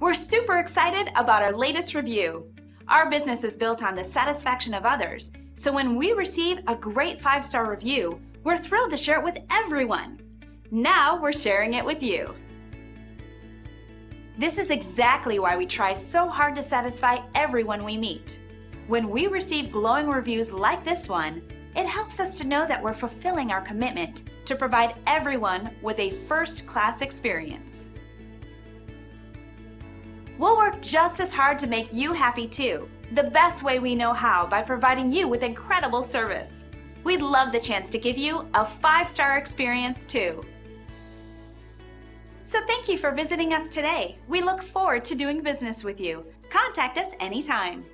We're super excited about our latest review. Our business is built on the satisfaction of others, so when we receive a great 5-star review, we're thrilled to share it with everyone. Now we're sharing it with you. This is exactly why we try so hard to satisfy everyone we meet. When we receive glowing reviews like this one, it helps us to know that we're fulfilling our commitment to provide everyone with a first-class experience. We'll work just as hard to make you happy too, the best way we know how, by providing you with incredible service. We'd love the chance to give you a 5-star experience too. So thank you for visiting us today. We look forward to doing business with you. Contact us anytime.